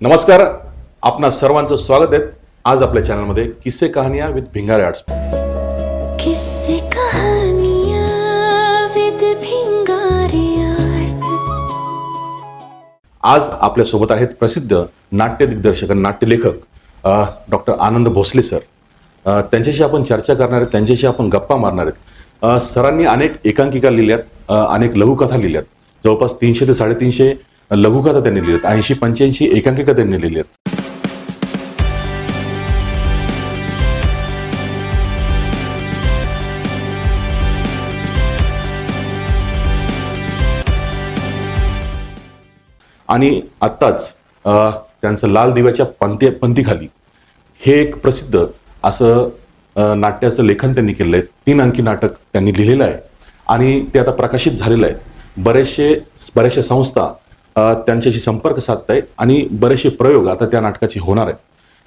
नमस्कार, आपणा सर्वांचं स्वागत आहे आज आपल्या चॅनलमध्ये किस्से कहानियां विथ भिंगारे आर्ट्स. किस्से कहानियां विथ भिंगारे आर्ट. आज आपल्या सोबत आहेत प्रसिद्ध नाट्य दिग्दर्शक आणि नाट्यलेखक डॉक्टर आनंद भोसले सर. त्यांच्याशी आपण चर्चा करणार आहेत, त्यांच्याशी आपण गप्पा मारणार आहेत. सरांनी अनेक एकांकिका लिहिल्यात, अनेक लघुकथा लिहिल्यात, जवळपास 300 ते 350 लघुकथा त्यांनी लिहिल्यात, 80-85 एकांकिका त्यांनी लिहिल्यात. आणि आत्ताच त्यांचं लाल दिव्याच्या पंथीखाली हे एक प्रसिद्ध असं नाट्याचं लेखन त्यांनी केलं आहे. 3 अंकी नाटक त्यांनी लिहिलेलं आहे आणि ते आता प्रकाशित झालेलं आहे. बरेचशे संस्था त्यांच्याशी संपर्क साधत आहेत आणि बरेचसे प्रयोग आता त्या नाटकाचे होणार आहेत.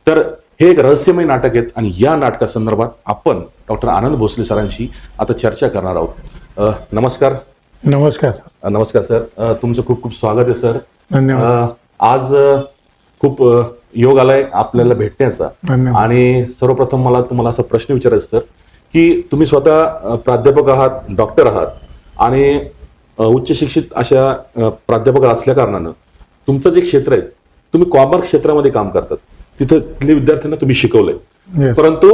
तर हे एक रहस्यमय नाटक आहेत आणि या नाटकासंदर्भात आपण डॉक्टर आनंद भोसले सरांशी आता चर्चा करणार आहोत. नमस्कार. नमस्कार सर. नमस्कार सर. तुमचं खूप खूप स्वागत आहे सर. धन्यवाद. आज खूप योग आलाय आपल्याला भेटण्याचा. आणि सर्वप्रथम मला तुम्हाला असा प्रश्न विचारायचा सर की तुम्ही स्वतः प्राध्यापक आहात, डॉक्टर आहात आणि उच्च शिक्षित अशा प्राध्यापक असल्या कारणानं तुमचं जे क्षेत्र आहे तुम्ही कॉमर्स क्षेत्रामध्ये काम करतात, तिथल्या विद्यार्थ्यांना तुम्ही शिकवलंय. परंतु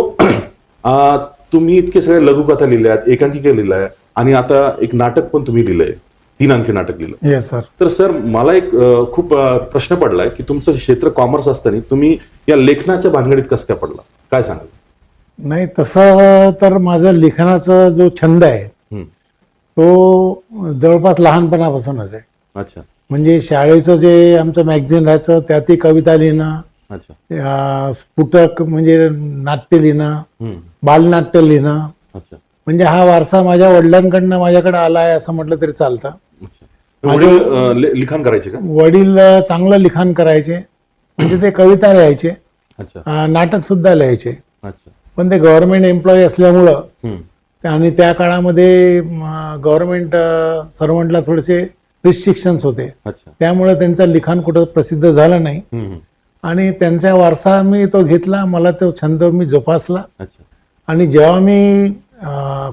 तुम्ही इतके सगळे लघुकथा लिहिल्यात, एकांकिका लिहिल्या आणि आता एक नाटक पण तुम्ही लिहिलंय, 3 अंकी नाटक लिहिलं. Yes sir. तर सर मला एक खूप प्रश्न पडलाय की तुमचं क्षेत्र कॉमर्स असताना तुम्ही या लेखनाच्या भानगडीत कसं काय पडला, काय सांगाल? नाही, तसं तर माझं लिखाणाचा जो छंद आहे तो जवळपास लहानपणापासूनच आहे. अच्छा. म्हणजे शाळेचं जे आमचं मॅगझिन राहायचं त्यातही कविता लिहिणं, अच्छा, स्फुटक म्हणजे नाट्य लिहिणं, बालनाट्य लिहिणं, अच्छा, म्हणजे हा वारसा माझ्या वडिलांकडनं माझ्याकडे आला आहे असं म्हटलं तरी चालतं. वडील लिखाण करायचे का? वडील चांगलं लिखाण करायचे, म्हणजे ते कविता लिहायचे, अच्छा, नाटक सुद्धा लिहायचे. अच्छा. पण ते गव्हर्नमेंट एम्प्लॉई असल्यामुळं आणि त्या काळामध्ये गव्हर्नमेंट सर्वंटला थोडेसे रिस्ट्रिक्शन्स होते, त्यामुळे त्यांचं लिखाण कुठं प्रसिद्ध झालं नाही. आणि त्यांचा वारसा मी तो घेतला, मला तो छंद मी जोपासला. आणि जेव्हा मी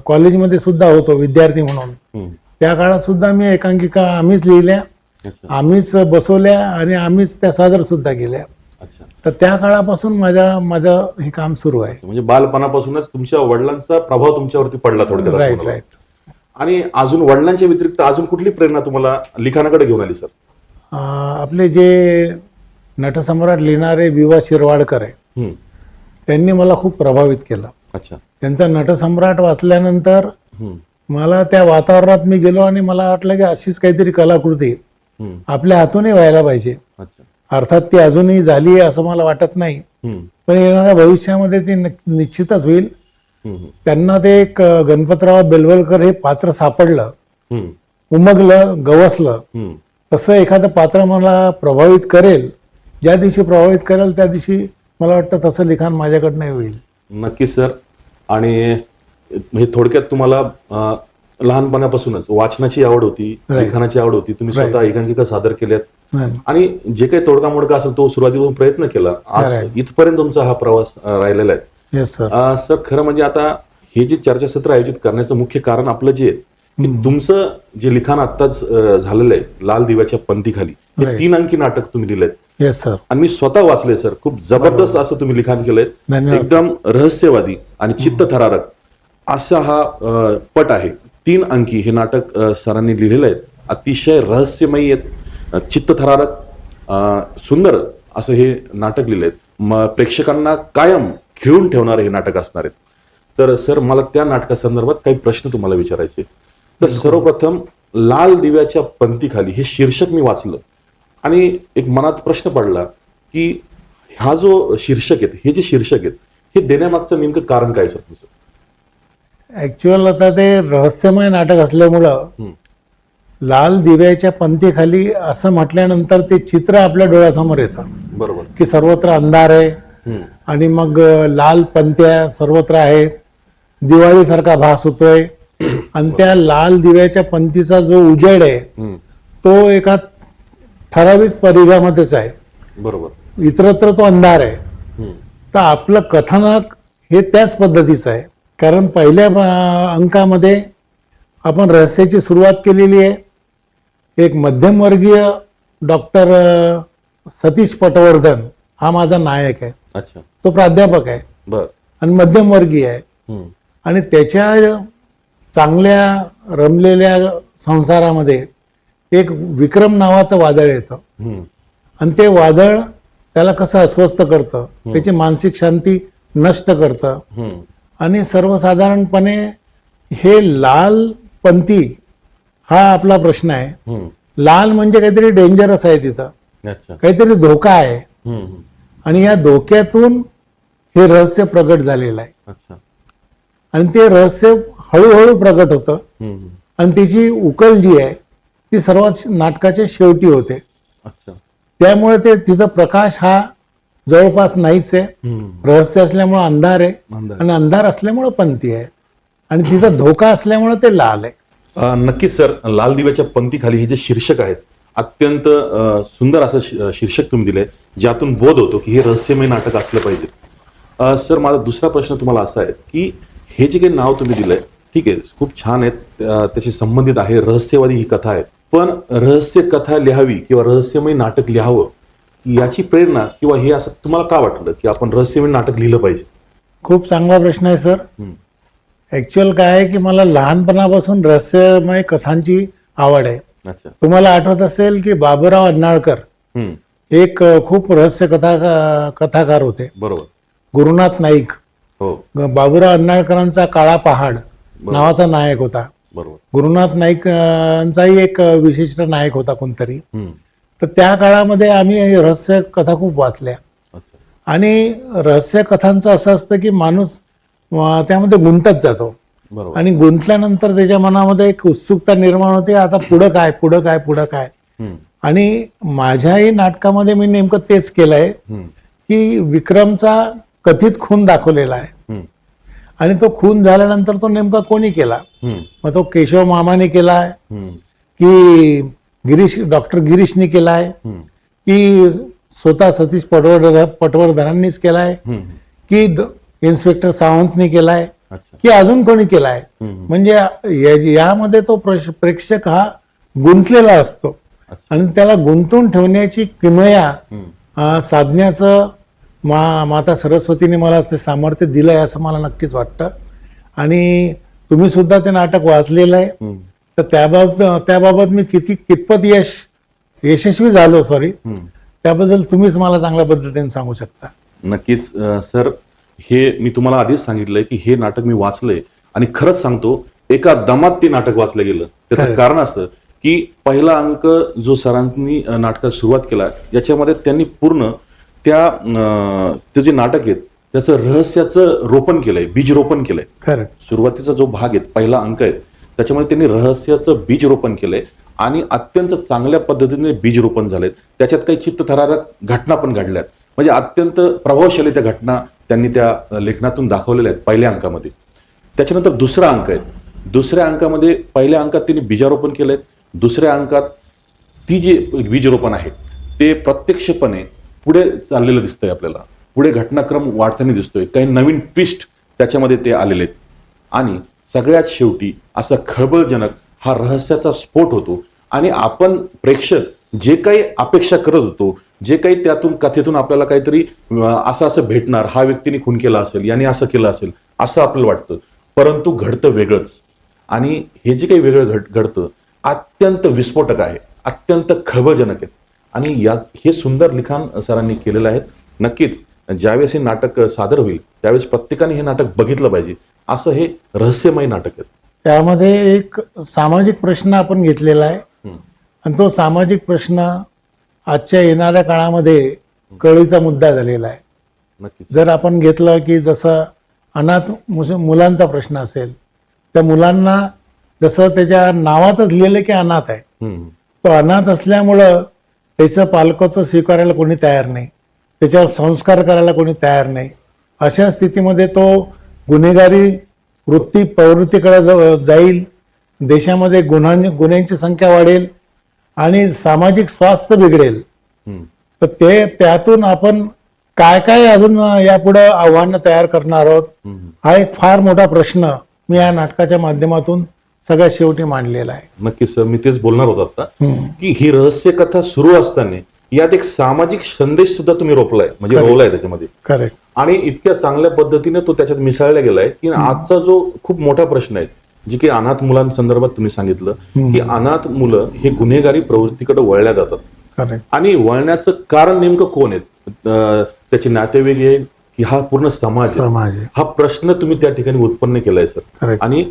कॉलेजमध्ये सुद्धा होतो विद्यार्थी म्हणून, त्या काळात सुद्धा मी एकांकिका आम्हीच लिहिल्या, आम्हीच बसवल्या आणि आम्हीच त्या सादर सुद्धा केल्या. तर त्या काळापासून माझं हे काम सुरू आहे. म्हणजे बालपणापासूनच तुमच्या वडिलांचा प्रभाव तुमच्यावरती पडला थोडक्यात. राईट. आणि अजून वडिलांच्या व्यतिरिक्त अजून कुठली प्रेरणा तुम्हाला लिखाणाकडे घेऊन आली सर? आपले जे नटसम्राट लिहिणारे विवा शिरवाडकर आहे, त्यांनी मला खूप प्रभावित केलं. अच्छा. त्यांचा नटसम्राट वाचल्यानंतर मला त्या वातावरणात मी गेलो आणि मला वाटलं की अशीच काहीतरी कलाकृती आपल्या हातूनही व्हायला पाहिजे. अर्थात ती अजूनही झाली आहे असं मला वाटत नाही, पण येणाऱ्या भविष्यामध्ये ती निश्चितच होईल. त्यांना ते एक गणपतराव बेलवलकर हे पात्र सापडलं, उमगलं, गवसलं. तसं एखादं पात्र मला प्रभावित करेल, ज्या दिवशी प्रभावित करेल त्या दिवशी मला वाटतं तसं लिखाण माझ्याकडनं होईल. नक्कीच सर. आणि म्हणजे थोडक्यात तुम्हाला लहानपणापासूनच वाचनाची आवड होती, लिखाणाची आवड होती, तुम्ही स्वतः एकांकिका सादर केल्यात आणि जे काही तोडगा मोडगा असेल तो सुरुवातीपासून प्रयत्न केला, आज इथपर्यंत तुमचा हा प्रवास राहिलेला आहे. सर खरं म्हणजे आता हे जे चर्चासत्र आयोजित करण्याचं मुख्य कारण आपलं जे की तुमचं जे लिखाण आत्ताच झालेलं आहे लाल दिव्याच्या पंथीखाली, हे 3 अंकी नाटक तुम्ही लिहिलंय. Yes sir. आणि मी स्वतः वाचले सर. खूप जबरदस्त असं तुम्ही लिखाण केलंय. एकदम रहस्यवादी आणि चित्तथरारक असा हा पट आहे. 3 अंकी हे नाटक सरांनी लिहिलेलं आहे. अतिशय रहस्यमयी आहेत, चित्तथरारक, सुंदर असं हे नाटक लिहिलंय. प्रेक्षकांना कायम खिळून ठेवणारे हे नाटक असणार आहेत. तर सर मला त्या नाटकासंदर्भात काही प्रश्न तुम्हाला विचारायचे. तर सर्वप्रथम लाल दिव्याच्या पंथीखाली हे शीर्षक मी वाचलं आणि एक मनात प्रश्न पडला की हा जो शीर्षक आहे, हे जे शीर्षक आहेत हे देण्यामागचं नेमकं कारण काय सर तुमचं? ऍक्च्युअल आता ते रहस्यमय नाटक असल्यामुळं लाल दिव्याच्या पंथीखाली असं म्हटल्यानंतर ते चित्र आपल्या डोळ्यासमोर येतं. बरोबर. की सर्वत्र अंधार आहे आणि मग लाल पंथ्या सर्वत्र आहेत, दिवाळीसारखा भास होतोय आणि त्या लाल दिव्याच्या पंथीचा जो उजेड आहे तो एका ठराविक परिघामध्येच आहे. बरोबर. इतरत्र तो अंधार आहे. हम्म. तर आपलं कथानक हे त्याच पद्धतीचं आहे. कारण पहिल्या अंकामध्ये आपण रहस्याची सुरुवात केलेली आहे. एक मध्यमवर्गीय डॉक्टर सतीश पटवर्धन हा माझा नायक आहे. अच्छा. तो प्राध्यापक आहे बर. आणि मध्यमवर्गीय आहे. हम्म. आणि त्याच्या चांगल्या रमलेल्या संसारामध्ये एक विक्रम नावाचं वादळ येतं. हम्म. आणि ते वादळ त्याला कसं अस्वस्थ करतं, त्याची मानसिक शांती नष्ट करतं. हम्म. आणि सर्वसाधारणपणे हे लाल पंथी हा आपला प्रश्न आहे. हम्म. लाल म्हणजे काहीतरी डेंजरस आहे, तिथं अच्छा. काहीतरी धोका आहे. हम्म. आणि या धोक्यातून हे रहस्य प्रगट झालेलं आहे. अच्छा. आणि ते रहस्य हळूहळू प्रगट होतं. हम्म. आणि त्याची उकल जी आहे ती सर्वात नाटकाच्या शेवटी होते. अच्छा. त्यामुळे ते तिथं प्रकाश हा जवळपास नाहीच आहे. हम्म. रहस्य असल्यामुळे अंधार आहे. अंधार. आणि अंधार असल्यामुळे पंथी आहे. आणि तिथं धोका असल्यामुळे ते लाल आहे. नक्कीच सर, लाल दिव्याच्या पंक्तीखाली हे जे शीर्षक आहेत अत्यंत सुंदर असं शीर्षक तुम्ही दिलंय, ज्यातून बोध होतो की हे रहस्यमय नाटक असलं पाहिजे. सर, माझा दुसरा प्रश्न तुम्हाला असा आहे की हे जे काही नाव तुम्ही दिलंय, ठीक आहे, खूप छान आहेत, त्याशी संबंधित आहे, रहस्यवादी ही कथा आहे. पण रहस्य कथा लिहावी किंवा रहस्यमय नाटक लिहावं याची प्रेरणा किंवा हे असं तुम्हाला का वाटलं की आपण रहस्यमय नाटक लिहिलं पाहिजे? खूप चांगला प्रश्न आहे सर. ऍक्च्युअल काय आहे की मला लहानपणापासून रहस्यमय कथांची आवड आहे. अच्छा. तुम्हाला आठवत असेल की बाबूराव अन्नाळकर हम्म. एक खूप रहस्य कथाकार होते. बरोबर. गुरुनाथ नाईक, हो. बाबूराव अन्नाळकरांचा काळा पहाड नावाचा नायक होता. बरोबर. गुरुनाथ नाईकांचाही एक विशिष्ट नायक होता कोणतरी. हम्म. तर त्या काळामध्ये आम्ही रहस्य कथा खूप वाचल्या. अच्छा. आणि रहस्य कथांचं असं असतं की माणूस त्यामध्ये गुंतत जातो. बरोबर. आणि गुंतल्यानंतर त्याच्या मनामध्ये एक उत्सुकता निर्माण होते, आता पुढं काय पुढं काय पुढं काय. हम्म. आणि माझ्याही नाटकामध्ये मी नेमकं तेच केलंय हम्म. की विक्रमचा कथित खून दाखवलेला आहे. हम्म. आणि तो खून झाल्यानंतर तो नेमका कोणी केला, हम्म. मग तो केशव मामाने केलाय हम्म. की डॉक्टर गिरीशनी केलाय हम्म. की स्वतः सतीश पटवर्धनांनीच केलाय हम्म. की इन्स्पेक्टर सावंतनी केलाय अच्छा. की अजून कोणी केलाय. हम्म. म्हणजे यामध्ये तो प्रेक्षक हा गुंतलेला असतो. आणि त्याला गुंतून ठेवण्याची किमया साधण्याचं माता सरस्वतीने मला ते सामर्थ्य दिलंय असं मला नक्कीच वाटतं. आणि तुम्ही सुद्धा ते नाटक वाचलेलं आहे. हम्म. तर त्याबाबत मी कितपत यशस्वी झालो त्याबद्दल तुम्हीच मला चांगल्या पद्धतीने सांगू शकता. नक्कीच सर, हे मी तुम्हाला आधीच सांगितलंय की हे नाटक मी वाचलंय आणि खरंच सांगतो एका दमात ते नाटक वाचलं गेलं. त्याचं कारण असं की पहिला अंक जो सरांनी नाटकात सुरुवात केला याच्यामध्ये त्यांनी पूर्ण ते जे नाटक आहेत त्याचं रहस्याचं रोपण केलंय, बीज रोपण केलंय. खरं. सुरुवातीचा जो भाग आहे, पहिला अंक आहे, त्याच्यामध्ये त्यांनी रहस्याचं बीज रोपण केलंय आणि अत्यंत चांगल्या पद्धतीने बीज रोपण झालेत. त्याच्यात काही चित्तथरारक घटना पण घडल्यात, म्हणजे अत्यंत प्रभावशाली त्या घटना त्यांनी त्या लेखनातून दाखवलेल्या आहेत पहिल्या अंकामध्ये. त्याच्यानंतर दुसरा अंक आहे, दुसऱ्या अंकामध्ये पहिल्या अंकात त्यांनी बीजारोपण केलंय, दुसऱ्या अंकात ती जे बीजरोपण आहे ते प्रत्यक्षपणे पुढे चाललेलं दिसतंय आपल्याला, पुढे घटनाक्रम वाढताना दिसतोय, काही नवीन ट्विस्ट त्याच्यामध्ये ते आलेले आहेत. आणि सगळ्यात शेवटी असा खळबळजनक हा रहस्याचा स्फोट होतो आणि आपण प्रेक्षक जे काही अपेक्षा करत होतो, जे काही त्यातून कथेतून आपल्याला काहीतरी असं भेटणार, हा व्यक्तीने खून केला असेल, याने असं केलं असेल असं आपल्याला वाटतं, परंतु घडतं वेगळंच. आणि हे जे काही वेगळं घडतं अत्यंत विस्फोटक आहे, अत्यंत खळबळजनक आहे. आणि हे सुंदर लिखाण सरांनी केलेलं आहे. नक्कीच ज्यावेळेस हे नाटक सादर होईल त्यावेळेस प्रत्येकाने हे नाटक बघितलं पाहिजे, असं हे रहस्यमय नाटक आहे. त्यामध्ये एक सामाजिक प्रश्न आपण घेतलेला आहे आणि तो सामाजिक प्रश्न आजच्या येणाऱ्या काळामध्ये कळीचा मुद्दा झालेला आहे. नक्कीच. जर आपण घेतलं की जसं अनाथ मुलांचा प्रश्न असेल, त्या मुलांना जसं त्याच्या नावातच लिहिलं की अनाथ आहे, तो अनाथ असल्यामुळं त्याचं पालकत्व स्वीकारायला कोणी तयार नाही, त्याच्यावर संस्कार करायला कोणी तयार नाही. अशा स्थितीमध्ये तो गुन्हेगारी प्रवृत्तीकडे जाईल, देशामध्ये गुन्ह्यांची संख्या वाढेल आणि सामाजिक स्वास्थ्य बिघडेल. तर ते त्यातून आपण काय काय अजून यापुढे आव्हानं तयार करणार आहोत हा एक फार मोठा प्रश्न मी या नाटकाच्या माध्यमातून सगळ्यात शेवटी मांडलेला आहे. नक्कीच सर, मी तेच बोलणार होतो आता की ही रहस्य कथा सुरू असताना यात एक सामाजिक संदेश सुद्धा तुम्ही रोपलाय, म्हणजे रोवलाय त्याच्यामध्ये. करेक्ट. आणि इतक्या चांगल्या पद्धतीने तो त्याच्यात मिसळला गेलाय की आजचा जो खूप मोठा प्रश्न आहे, जी की अनाथ मुलांसंदर्भात तुम्ही सांगितलं की अनाथ मुलं हे गुन्हेगारी प्रवृत्तीकडे वळल्या जातात. करेक्ट. आणि वळण्याचं कारण नेमकं कोण आहे? त्याचे नातेवाईक आहे की हा पूर्ण समाज आहे? हा प्रश्न तुम्ही त्या ठिकाणी उत्पन्न केलाय सर. Correct. आणि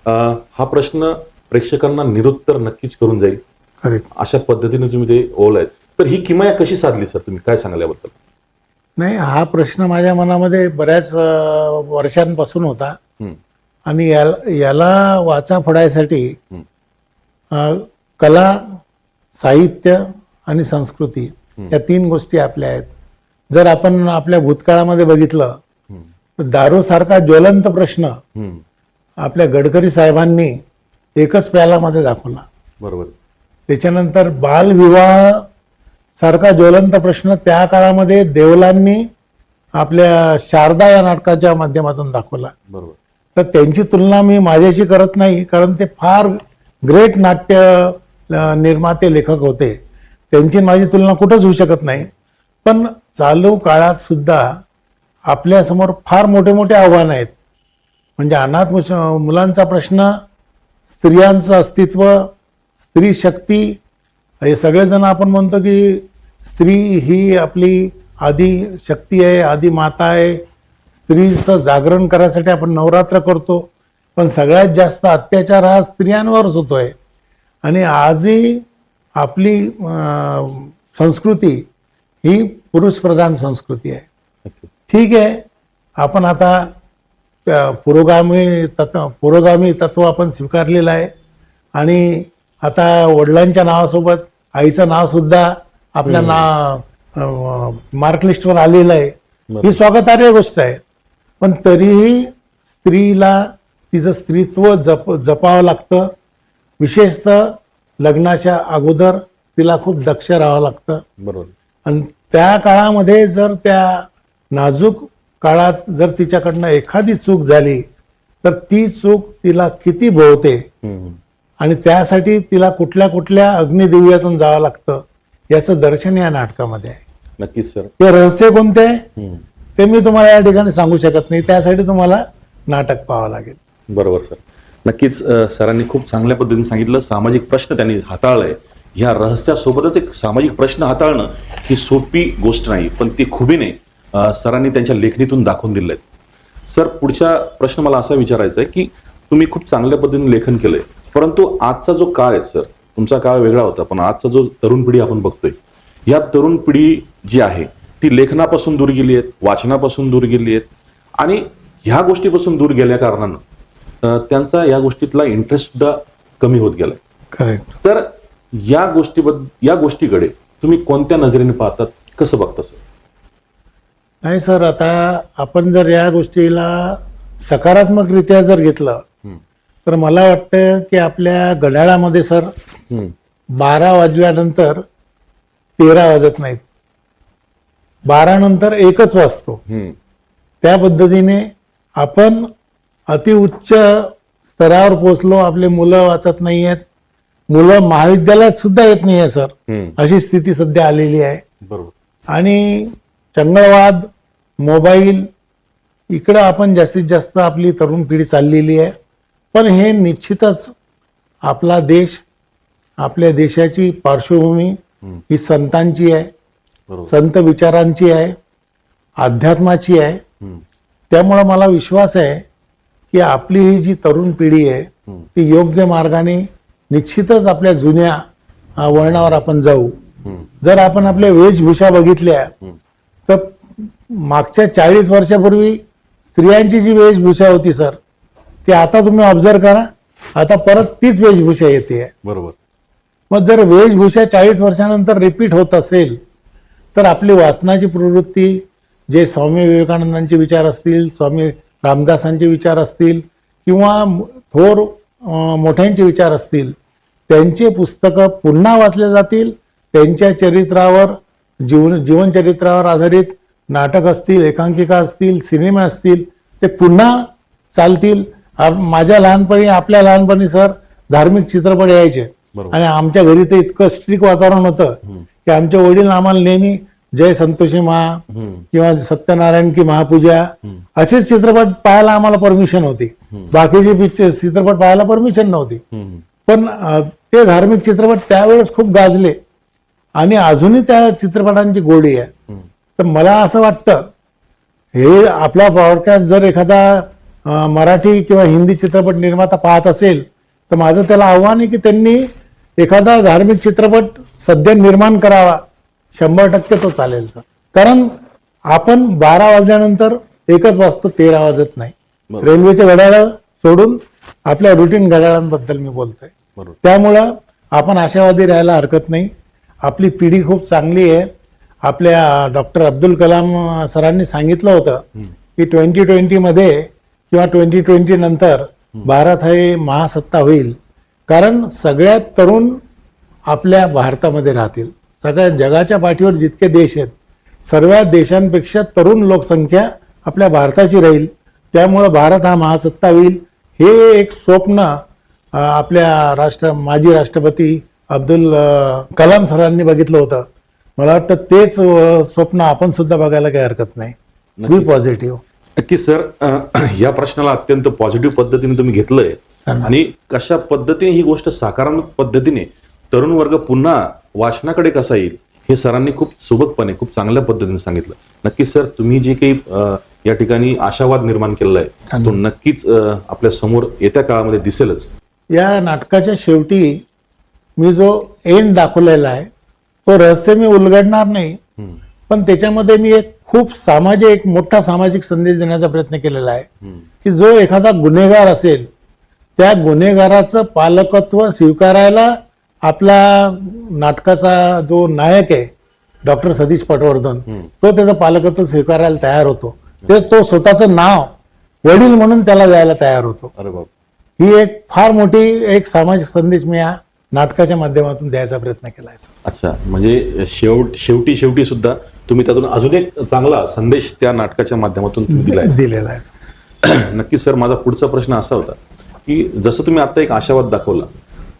हा प्रश्न प्रेक्षकांना निरुत्तर नक्कीच करून जाईल. करेक्ट. अशा पद्धतीने तुम्ही ते ओलाय. तर ही किमया कशी साधली सर, तुम्ही काय सांगाल याबद्दल? नाही, हा प्रश्न माझ्या मनामध्ये बऱ्याच वर्षांपासून होता. आणि याला वाचा फोडायसाठी कला, साहित्य आणि संस्कृती या 3 गोष्टी आपल्या आहेत. जर आपण आपल्या भूतकाळामध्ये बघितलं तर दारूसारखा ज्वलंत प्रश्न आपल्या गडकरी साहेबांनी एकच प्यालामध्ये दाखवला. बरोबर. त्याच्यानंतर बालविवाह सारखा ज्वलंत प्रश्न त्या काळामध्ये देवलांनी आपल्या शारदा या नाटकाच्या माध्यमातून दाखवला. बरोबर. तर त्यांची तुलना मी माझ्याशी करत नाही, कारण ते फार ग्रेट नाट्य निर्माते लेखक होते. त्यांची माझी तुलना कुठंच होऊ शकत नाही. पण चालू काळात सुद्धा आपल्यासमोर फार मोठे मोठे आव्हान आहेत. म्हणजे अनाथ मुलांचा प्रश्न, स्त्रियांचं अस्तित्व, स्त्री शक्ती, हे सगळेजण आपण म्हणतो की स्त्री ही आपली आदी शक्ती आहे, आदी माता आहे. स्त्रीचं जागरण करायसाठी आपण नवरात्र करतो, पण सगळ्यात जास्त अत्याचार हा स्त्रियांवरच होतोय. आणि आजही आपली संस्कृती ही पुरुषप्रधान संस्कृती आहे. ठीक आहे, आपण आता पुरोगामी तत्व आपण स्वीकारलेलं आहे. आणि आता वडिलांच्या नावासोबत आईचं नाव सुद्धा आपल्या मार्कलिस्टवर आलेलं आहे. ही स्वागतार्ह गोष्ट आहे. पण तरीही स्त्रीला तिचं स्त्रीत्व जपावं लागतं. विशेषतः लग्नाच्या अगोदर तिला खूप दक्ष राहावं लागतं. बरोबर. आणि त्या काळामध्ये जर त्या नाजूक काळात जर तिच्याकडनं एखादी चूक झाली तर ती चूक तिला किती भोवते आणि त्यासाठी तिला कुठल्या कुठल्या अग्निदिव्यातून जावं लागतं याचं दर्शन या नाटकामध्ये आहे. नक्कीच सर. ते रहस्य कोणते आहे ते मी तुम्हाला या ठिकाणी सांगू शकत नाही. त्यासाठी तुम्हाला नाटक पाहावं लागेल. बरोबर सर. नक्कीच सरांनी खूप चांगल्या पद्धतीने सांगितलं. सामाजिक प्रश्न त्यांनी हाताळलाय. ह्या रहस्यासोबतच एक सामाजिक प्रश्न हाताळणं ही सोपी गोष्ट नाही, पण ती खुबीने सरांनी त्यांच्या लेखणीतून दाखवून दिले आहेत. सर, पुढचा प्रश्न मला असा विचारायचा आहे की तुम्ही खूप चांगल्या पद्धतीने लेखन केलंय, परंतु आजचा जो काळ आहे सर, तुमचा काळ वेगळा होता, पण आजचा जो तरुण पिढी आपण बघतोय, या तरुण पिढी जी आहे ती लेखनापासून दूर गेली आहेत, वाचनापासून दूर गेली आहेत आणि ह्या गोष्टीपासून दूर गेल्या कारणानं त्यांचा या गोष्टीतला इंटरेस्ट सुद्धा कमी होत गेलाय. करेक्ट. तर या गोष्टीकडे तुम्ही कोणत्या नजरेने पाहतात, कसं बघता सर? नाही सर, आता आपण जर या गोष्टीला सकारात्मकरित्या जर घेतलं तर मला वाटतं की आपल्या घड्याळामध्ये सर 12 वाजल्यानंतर 13 वाजत नाहीत, 12 नंतर 1च वाजतो. त्या पद्धतीने आपण अतिउच्च स्तरावर पोहोचलो. आपले मुलं वाचत नाही आहेत, मुलं महाविद्यालयात सुद्धा येत नाही आहे सर, अशी स्थिती सध्या आलेली आहे. बरोबर. आणि चंगळवाद, मोबाईल इकडं आपण जास्तीत जास्त आपली तरुण पिढी चाललेली आहे. पण हे निश्चितच आपला देश, आपल्या देशाची पार्श्वभूमी ही संतांची आहे, संत विचारांची आहे, अध्यात्माची आहे. त्यामुळं मला विश्वास आहे की आपली ही जी तरुण पिढी आहे ती योग्य मार्गाने निश्चितच आपल्या जुन्या वळणावर आपण जाऊ. जर आपण आपल्या वेशभूषा बघितल्या तर मागच्या 40 वर्षापूर्वी स्त्रियांची जी वेशभूषा होती सर, ती आता तुम्ही ऑब्झर्व करा, आता परत तीच वेशभूषा येते. बरोबर. मग जर वेशभूषा 40 वर्षानंतर रिपीट होत असेल तर आपली वाचनाची प्रवृत्ती, जे स्वामी विवेकानंदांचे विचार असतील, स्वामी रामदासांचे विचार असतील किंवा थोर मोठ्यांचे विचार असतील, त्यांचे पुस्तकं पुन्हा वाचले जातील, त्यांच्या चरित्रावर जीवनचरित्रावर आधारित नाटक असतील, एकांकिका असतील, सिनेमा असतील, ते पुन्हा चालतील. माझ्या लहानपणी, आपल्या लहानपणी सर धार्मिक चित्रपट यायचे आणि आमच्या घरी तर इतकं स्ट्रिक्ट वातावरण होतं की आमचे वडील आम्हाला नेहमी जय संतोषी महा किंवा सत्यनारायण की महापूजा असेच चित्रपट पाहायला आम्हाला परमिशन होती. बाकीचे चित्रपट पाहायला परमिशन नव्हती. पण ते धार्मिक चित्रपट त्यावेळेस खूप गाजले आणि अजूनही त्या चित्रपटांची गोडी आहे. तर मला असं वाटतं, हे आपला पॉडकास्ट जर एखादा मराठी किंवा हिंदी चित्रपट निर्माता पाहत असेल तर माझं त्याला आव्हान आहे की त्यांनी एखादा धार्मिक चित्रपट सध्या निर्माण करावा. 100% तो चालेल सर. कारण आपण 12 वाजल्यानंतर एकच वाजतो, 13 वाजत नाही. रेल्वेचे घड्याळ सोडून आपल्या रुटीन घड्याळांबद्दल मी बोलतोय. त्यामुळं आपण आशावादी राहायला हरकत नाही. आपली पिढी खूप चांगली आहे. आपल्या डॉक्टर अब्दुल कलाम सरांनी सांगितलं होतं की 2020 मध्ये किंवा 2020 नंतर भारत हे महासत्ता होईल. कारण सगळ्यात तरुण आपल्या भारतामध्ये राहतील. सगळ्या जगाच्या पाठीवर जितके देश आहेत, सर्व देशांपेक्षा तरुण लोकसंख्या आपल्या भारताची राहील. त्यामुळं भारत हा महासत्ता होईल हे एक स्वप्न आपल्या माजी राष्ट्रपती अब्दुल कलाम सरांनी बघितलं होतं. मला वाटतं तेच स्वप्न आपण सुद्धा बघायला काही हरकत नाही. बी पॉझिटिव्ह. नक्की सर, या प्रश्नाला अत्यंत पॉझिटिव्ह पद्धतीने तुम्ही घेतलंय आणि कशा पद्धतीने ही गोष्ट सकारात्मक पद्धतीने तरुण वर्ग पुन्हा वाचनाकडे कसा येईल हे सरांनी खूप सुबकपणे, खूप चांगल्या पद्धतीने सांगितलं. नक्कीच सर, तुम्ही जे काही या ठिकाणी आशावाद निर्माण केलेला आहे तो नक्कीच आपल्या समोर येत्या काळामध्ये दिसेलच. या नाटकाच्या शेवटी मी जो एंड दाखवलेला आहे तो रहस्य मी उलगडणार नाही, पण त्याच्यामध्ये मी एक मोठा सामाजिक संदेश देण्याचा प्रयत्न केलेला आहे की जो एखादा गुन्हेगार असेल त्या गुन्हेगाराचं पालकत्व स्वीकारायला आपला नाटकाचा जो नायक आहे डॉक्टर सतीश पटवर्धन, तो त्याचं पालकत्व स्वीकारायला तयार होतो. तो स्वतःचं नाव वडील म्हणून त्याला द्यायला तयार होतो. ही एक फार मोठी एक सामाजिक संदेश मी या नाटकाच्या माध्यमातून द्यायचा प्रयत्न केला आहे. अच्छा, म्हणजे शेवटी सुद्धा तुम्ही त्यातून अजून एक चांगला संदेश त्या नाटकाच्या माध्यमातून दिलेला आहे. नक्की सर, माझा पुढचा प्रश्न असा होता की जसं तुम्ही आता एक आशावाद दाखवला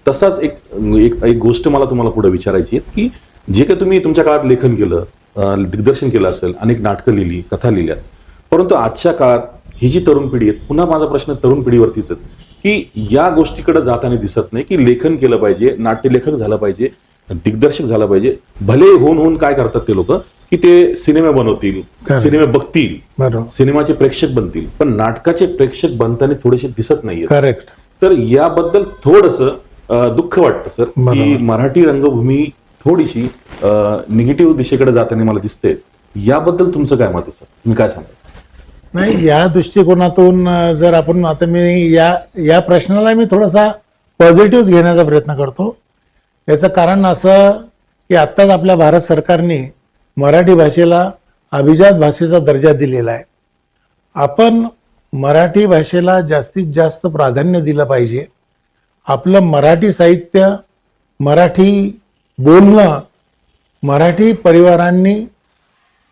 तसाच एक गोष्ट मला तुम्हाला पुढे विचारायची आहे की जे काही तुम्ही तुमच्या काळात लेखन केलं, दिग्दर्शन केलं असेल, अनेक नाटकं लिहिली, कथा लिहिल्यात, परंतु आजच्या काळात ही जी तरुण पिढी आहे, पुन्हा माझा प्रश्न तरुण पिढीवरतीच आहे की या गोष्टीकडे जाताना दिसत नाही की लेखन केलं पाहिजे, नाट्यलेखक झालं पाहिजे, दिग्दर्शक झालं पाहिजे. भले होऊन काय करतात ते लोक की ते सिनेमा बनवतील, सिनेमा बघतील, सिनेमाचे प्रेक्षक बनतील, पण नाटकाचे प्रेक्षक बनताना थोडेसे दिसत नाहीये. करेक्ट. तर याबद्दल थोडंसं दुःख वाटतं सर की मराठी रंगभूमी थोडीशी निगेटिव्ह दिशेकडे जाताना मला दिसते. याबद्दल तुमचं काय मत आहे सर? तुम्ही काय सांगा? नाही, या दृष्टिकोनातून जर आपण आता मी या प्रश्नाला मी थोडासा पॉझिटिव्ह घेण्याचा प्रयत्न करतो. याचं कारण असं की आत्ताच आपल्या भारत सरकारने मराठी भाषेला अभिजात भाषेचा दर्जा दिलेला आहे. आपण मराठी भाषेला जास्तीत जास्त प्राधान्य दिलं पाहिजे. आपलं मराठी साहित्य, मराठी बोलणं मराठी परिवारांनी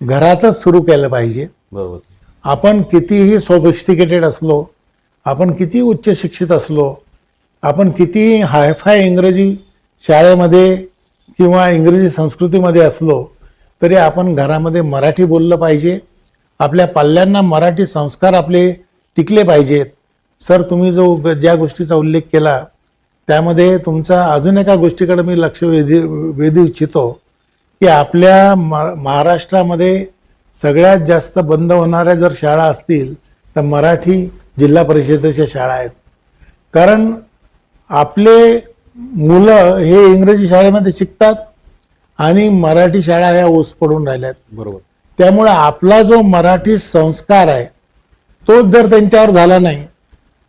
घरातच सुरू केलं पाहिजे. बरोबर. आपण कितीही सोफिस्टिकेटेड असलो, आपण किती उच्च शिक्षित असलो, आपण किती हायफाय इंग्रजी शाळेमध्ये किंवा इंग्रजी संस्कृतीमध्ये असलो तरी आपण घरामध्ये मराठी बोललं पाहिजे. आपल्या पाल्यांना मराठी संस्कार आपले टिकले पाहिजेत. सर, तुम्ही ज्या गोष्टीचा उल्लेख केला त्यामध्ये तुमचा अजून एका गोष्टीकडे मी लक्ष वेधू इच्छितो की आपल्या महाराष्ट्रामध्ये सगळ्यात जास्त बंद होणाऱ्या जर शाळा असतील तर मराठी जिल्हा परिषदेच्या शाळा आहेत. कारण आपले मुलं हे इंग्रजी शाळेमध्ये शिकतात आणि मराठी शाळा ह्या ओस पडून राहिल्यात. बरोबर. त्यामुळे आपला जो मराठी संस्कार आहे तोच जर त्यांच्यावर झाला नाही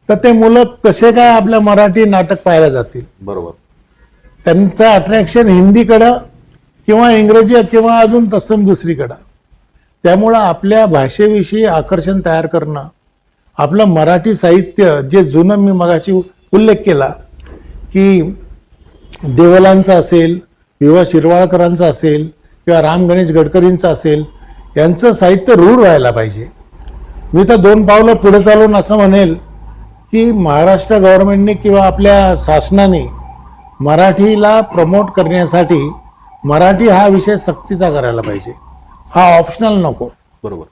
तर ते मुलं कसे काय आपल्या मराठी नाटक पाहायला जातील? बरोबर. त्यांचं अट्रॅक्शन हिंदीकडं किंवा इंग्रजी किंवा अजून तत्सम दुसरीकडं. त्यामुळं आपल्या भाषेविषयी आकर्षण तयार करणं, आपलं मराठी साहित्य जे जुनं मी मगाशी उल्लेख केला की देवलांचा असेल, विवा शिरवाळकरांचा असेल किंवा राम गणेश गडकरींचं असेल, यांचं साहित्य रूढ व्हायला पाहिजे. मी तर 2 पावलं पुढे चालून असं म्हणेल की महाराष्ट्र गव्हर्नमेंटने किंवा आपल्या शासनाने मराठीला प्रमोट करण्यासाठी मराठी हा विषय सक्तीचा करायला पाहिजे, हा ऑप्शनल नको. बरोबर.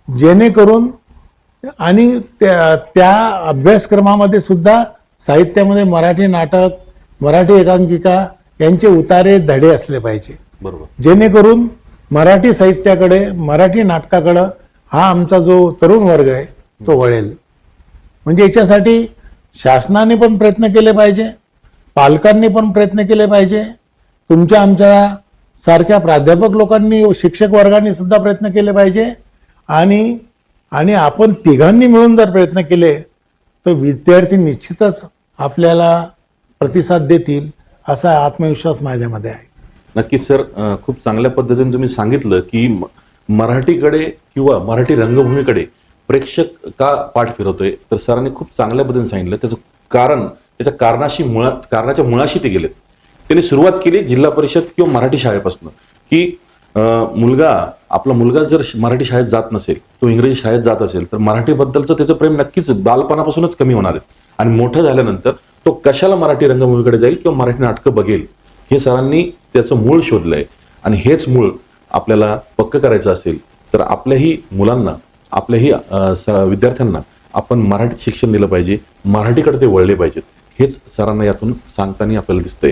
जेणेकरून आणि त्या अभ्यासक्रमामध्ये सुद्धा साहित्यामध्ये मराठी नाटक, मराठी एकांकिका यांचे उतारे धडे असले पाहिजे. बरोबर. जेणेकरून मराठी साहित्याकडे, मराठी नाटकाकडे हा आमचा जो तरुण वर्ग आहे तो वळेल. म्हणजे याच्यासाठी शासनाने पण प्रयत्न केले पाहिजे, पालकांनी पण प्रयत्न केले पाहिजे, तुमच्या आमच्या सारख्या प्राध्यापक लोकांनी, शिक्षक वर्गाने सुद्धा प्रयत्न केले पाहिजे. आणि आपण तिघांनी मिळून जर प्रयत्न केले तर विद्यार्थी निश्चितच आपल्याला प्रतिसाद देतील, असा आत्मविश्वास माझ्यामध्ये आहे. नक्कीच सर, खूप चांगल्या पद्धतीने तुम्ही सांगितलं की मराठीकडे किंवा मराठी रंगभूमीकडे प्रेक्षक का पाठ फिरवतोय. तर सरांनी खूप चांगल्या पद्धतीने सांगितलं त्याचं कारण, त्याच्या कारणाच्या मुळाशी ते गेलेत. त्यांनी सुरुवात केली जिल्हा परिषद किंवा मराठी शाळेपासून की आपला मुलगा जर मराठी शाळेत जात नसेल, तो इंग्रजी शाळेत जात असेल तर मराठीबद्दलचं त्याचं प्रेम नक्कीच बालपणापासूनच कमी होणार आहे. आणि मोठं झाल्यानंतर तो कशाला मराठी रंगभूमीकडे जाईल किंवा मराठी नाटकं बघेल, हे सरांनी त्याचं मूळ शोधलंय. आणि हेच मूळ आपल्याला पक्क करायचं असेल तर आपल्याही मुलांना, आपल्याही विद्यार्थ्यांना आपण मराठी शिक्षण दिलं पाहिजे, मराठीकडे ते वळले पाहिजेत. हेच सरांना यातून सांगताना आपल्याला दिसतंय.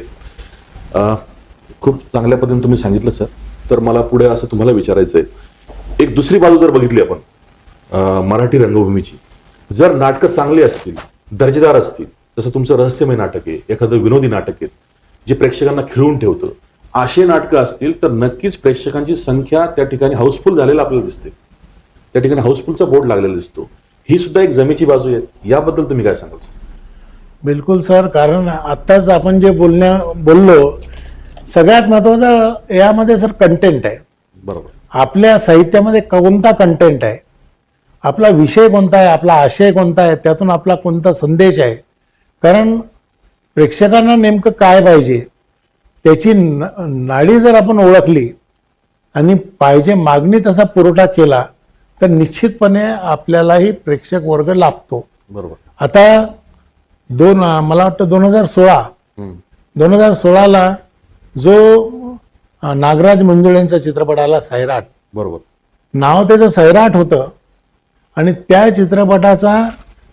खूप चांगल्या पद्धतीने तुम्ही सांगितलं सर. तर मला पुढे असं तुम्हाला विचारायचंय, एक दुसरी बाजू जर बघितली आपण मराठी रंगभूमीची, जर नाटकं चांगली असतील, दर्जेदार असतील, जसं तुमचं रहस्यमय नाटक आहे, एखादं विनोदी नाटक आहे जे प्रेक्षकांना खिळवून ठेवतं, असे नाटकं असतील तर नक्कीच प्रेक्षकांची संख्या त्या ठिकाणी हाऊसफुल झालेला आपल्याला दिसते. त्या ठिकाणी हाऊसफुलचा बोर्ड लागलेला दिसतो. ही सुद्धा एक जमेची बाजू आहे. याबद्दल तुम्ही काय सांगाल? बिलकुल सर, कारण आत्ताच आपण जे बोललो, सगळ्यात महत्वाचं यामध्ये सर कंटेंट आहे. बरोबर. आपल्या साहित्यामध्ये कोणता कंटेंट आहे, आपला विषय कोणता आहे, आपला आशय कोणता आहे, त्यातून आपला कोणता संदेश आहे. कारण प्रेक्षकांना नेमकं काय पाहिजे त्याची नाडी जर आपण ओळखली आणि पाहिजे मागणी तसा पुरवठा केला तर निश्चितपणे आपल्यालाही प्रेक्षक वर्ग लाभतो. बरोबर. आता मला वाटतं 2016ला जो नागराज मंजुळेंचा चित्रपट आला सैराट, बरोबर, नाव त्याचं सैराट होतं. आणि त्या चित्रपटाचा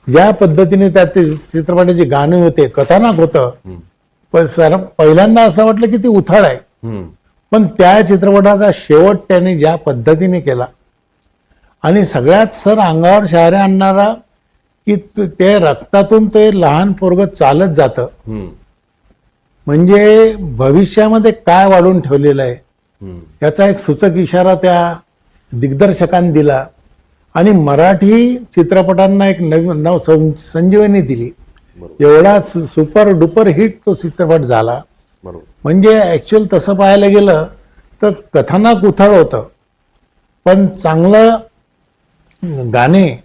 ज्या पद्धतीने त्या चित्रपटाची गाणी होते, कथानक होतं, पहिल्यांदा असं वाटलं की ती उथळ आहे. पण त्या चित्रपटाचा शेवट त्याने ज्या पद्धतीने केला आणि सगळ्यात सर अंगावर शहारे आणणारा की ते रक्तातून ते लहान पोरग चालत जातं, म्हणजे भविष्यामध्ये काय वाढून ठेवलेलं आहे याचा एक सूचक इशारा त्या दिग्दर्शकांनी दिला. आणि मराठी चित्रपटांना एक नव संजीवनी दिली. एवढा सुपर डुपर हिट तो चित्रपट झाला. म्हणजे ऍक्च्युअल तसं पाहायला गेलं तर कथानक उथळ होतं, पण चांगलं गाणे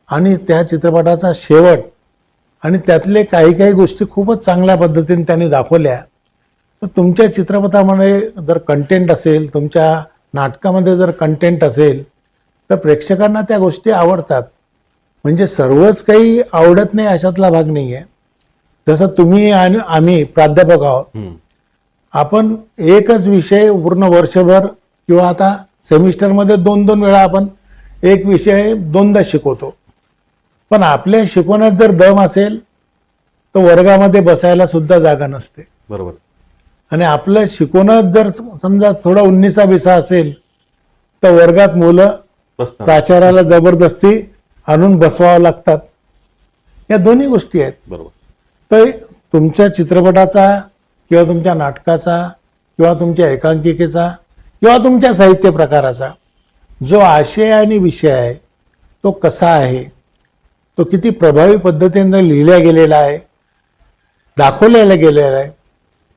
आणि त्या चित्रपटाचा शेवट आणि त्यातले काही काही गोष्टी खूपच चांगल्या पद्धतीने त्यांनी दाखवल्या. तर तुमच्या चित्रपटामध्ये जर कंटेंट असेल, तुमच्या नाटकामध्ये जर कंटेंट असेल तर प्रेक्षकांना त्या गोष्टी आवडतात. म्हणजे सर्वच काही आवडत नाही अशातला भाग नाही आहे. जसं तुम्ही आणि आम्ही प्राध्यापक आहोत, आपण एकच विषय पूर्ण वर्षभर किंवा आता सेमिस्टरमध्ये 2-2 वेळा आपण एक विषय 2दा शिकवतो. पण आपल्या शिकवण्यात जर दम असेल तर वर्गामध्ये बसायला सुद्धा जागा नसते. बरोबर. आणि आपलं शिकवणं जर समजा थोडा 19-20 असेल तर वर्गात मुलं प्राचार्याला जबरदस्ती आणून बसवावं लागतात. या दोन्ही गोष्टी आहेत. बरोबर. तर तुमच्या चित्रपटाचा किंवा तुमच्या नाटकाचा किंवा तुमच्या एकांकिकेचा किंवा तुमच्या साहित्य प्रकाराचा जो आशय आणि विषय आहे तो कसा आहे, तो किती प्रभावी पद्धतीने लिहिला गेलेला आहे, दाखवलेला गेलेला आहे,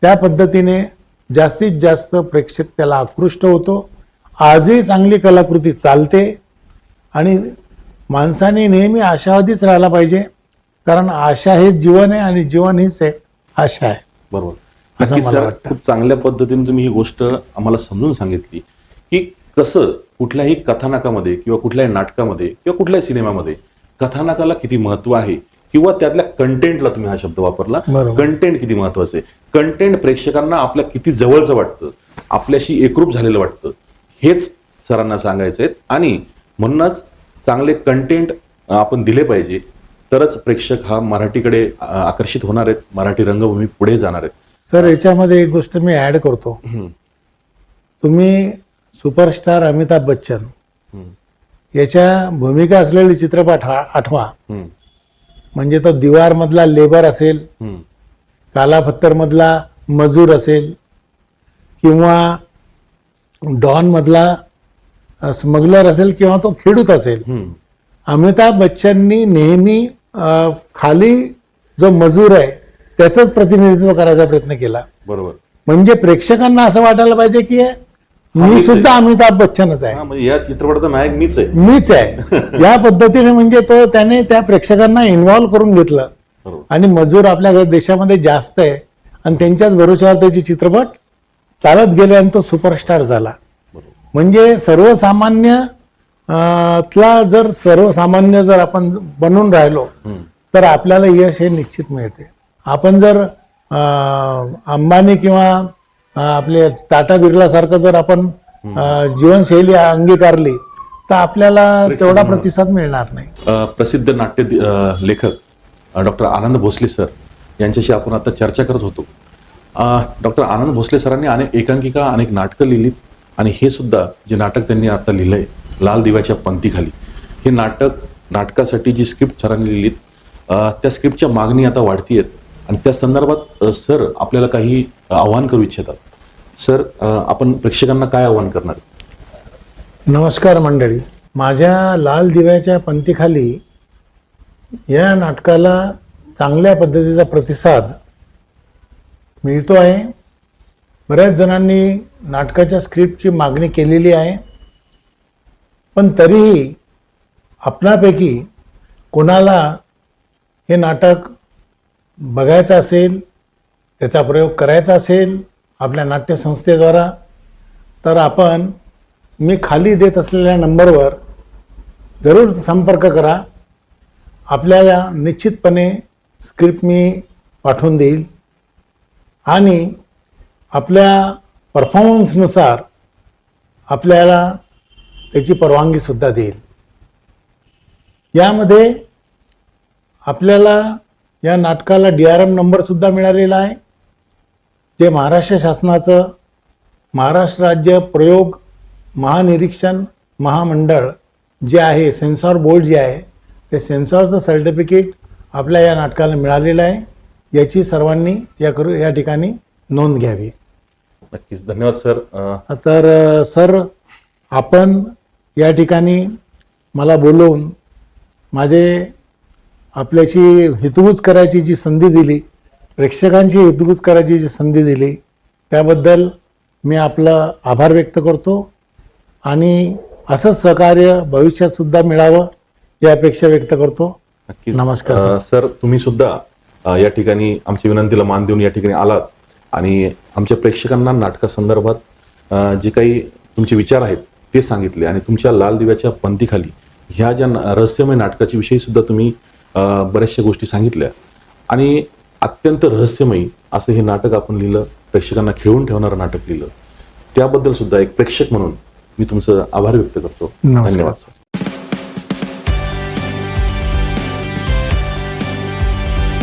त्या पद्धतीने जास्तीत जास्त प्रेक्षक त्याला आकृष्ट होतो. आजही चांगली कलाकृती चालते आणि माणसाने नेहमी आशावादीच राहायला पाहिजे, कारण आशा हे जीवन आहे आणि जीवन हीच एक आशा आहे. बरोबर. असं नक्कीच मला सर, वाटतं. खूप चांगल्या पद्धतीने तुम्ही ही गोष्ट आम्हाला समजून सांगितली की कसं कुठल्याही कथानकामध्ये किंवा कुठल्याही नाटकामध्ये किंवा कुठल्याही सिनेमामध्ये कथानकाला किती महत्व आहे किंवा त्यातल्या कंटेंटला, तुम्ही हा शब्द वापरला, बरोबर. कंटेंट किती महत्वाचं आहे, कंटेंट प्रेक्षकांना आपल्या किती जवळचं वाटतं, आपल्याशी एकरूप झालेलं वाटतं, हेच सरांना सांगायचं आहे. आणि म्हणूनच चांगले कंटेंट आपण दिले पाहिजे, तरच प्रेक्षक हा मराठीकडे आकर्षित होणार आहेत, मराठी रंगभूमी पुढे जाणार आहेत. सर, याच्यामध्ये एक गोष्ट मी ऍड करतो. तुम्ही सुपरस्टार अमिताभ बच्चन याच्या भूमिका असलेले चित्रपट आठवा, म्हणजे तो दीवार मधला लेबर असेल, काला पत्थर मधला मजूर असेल, किंवा डॉन मधला स्मगलर असेल, किंवा तो खेडूत असेल. अमिताभ बच्चननी नेहमी खाली जो मजूर आहे त्याचंच प्रतिनिधित्व करायचा प्रयत्न केला. बरोबर. म्हणजे प्रेक्षकांना असं वाटायला पाहिजे की मी सुद्धा अमिताभ बच्चनच आहे, म्हणजे या चित्रपटाचा नायक मीच आहे. मीच आहे. या पद्धतीने म्हणजे तो त्याने त्या प्रेक्षकांना इन्व्हॉल्व करून घेतलं. बरोबर. आणि मजूर आपल्या देशामध्ये जास्त आहे आणि त्यांच्याच भरोश्यावर त्याचे चित्रपट चालत गेले आणि तो सुपरस्टार झाला. म्हणजे सर्वसामान्य सर्वसामान्य जर आपण बनून राहिलो तर आपल्याला यश हे निश्चित मिळते. आपण जर अंबानी किंवा आपले टाटा बिर्ला सारखं जर आपण जीवनशैली अंगीकारली तर आपल्याला तेवढा प्रतिसाद मिळणार नाही. प्रसिद्ध नाट्य लेखक डॉक्टर आनंद भोसले सर यांच्याशी आपण आता चर्चा करत होतो. डॉक्टर आनंद भोसले सरांनी अनेक एकांकिका, अनेक नाटकं लिहिलीत आणि हे सुद्धा जे नाटक त्यांनी आता लिहिलंय, लाल दिव्याच्या पंथीखाली, हे नाटकासाठी जी स्क्रिप्ट सरांनी लिहिलीत, त्या स्क्रिप्टच्या मागणी आता वाढतीयेत आणि त्या संदर्भात सर आपल्याला काही आव्हान करू इच्छितात. सर, आपण प्रेक्षकांना काय आव्हान करणार? नमस्कार मंडळी. माझ्या लाल दिव्याच्या पंथीखाली या नाटकाला चांगल्या पद्धतीचा प्रतिसाद मिळतो आहे. बऱ्याच जणांनी नाटकाच्या स्क्रिप्टची मागणी केलेली आहे, पण तरीही आपणापैकी कोणाला हे नाटक बघायचं असेल, त्याचा प्रयोग करायचा असेल आपल्या नाट्यसंस्थेद्वारा, तर आपण मी खाली देत असलेल्या नंबरवर जरूर संपर्क करा. आपल्याला निश्चितपणे स्क्रिप्ट मी पाठवून देईल आणि आपल्या परफॉर्मन्सनुसार आपल्याला त्याची परवानगीसुद्धा देईल. यामध्ये आपल्याला या नाटकाला DRM नंबरसुद्धा मिळालेला आहे, जे महाराष्ट्र शासनाचं महाराष्ट्र राज्य प्रयोग महानिरीक्षण महामंडळ जे आहे, सेन्सॉर बोर्ड जे आहे, ते सेन्सॉरचं सर्टिफिकेट आपल्या या नाटकाला मिळालेलं आहे. याची सर्वांनी या ठिकाणी नोंद घ्यावी. नक्कीच. धन्यवाद सर. तर सर, आपण या ठिकाणी मला बोलवून आपल्याची हितगुज करायची जी संधी दिली, प्रेक्षकांची हितगुज करायची जी संधी दिली, त्याबद्दल मी आपलं आभार व्यक्त करतो आणि असंच सहकार्य भविष्यात सुद्धा मिळावं ही अपेक्षा व्यक्त करतो. नक्कीच. नमस्कार सर. सर, तुम्ही सुद्धा या ठिकाणी आमच्या विनंतीला मान देऊन या ठिकाणी आलात आणि आमच्या प्रेक्षकांना नाटकासंदर्भात जे काही तुमचे विचार आहेत ते सांगितले आणि तुमच्या लाल दिव्याच्या पंथीखाली ह्या ज्या रहस्यमय नाटकाच्या विषयी सुद्धा तुम्ही बऱ्याचशा गोष्टी सांगितल्या आणि अत्यंत रहस्यमयी असं हे नाटक आपण लिहिलं, प्रेक्षकांना खेळून ठेवणारं नाटक लिहिलं, त्याबद्दल सुद्धा एक प्रेक्षक म्हणून मी तुमचं आभार व्यक्त करतो. नमस्कार. धन्यवाद सर.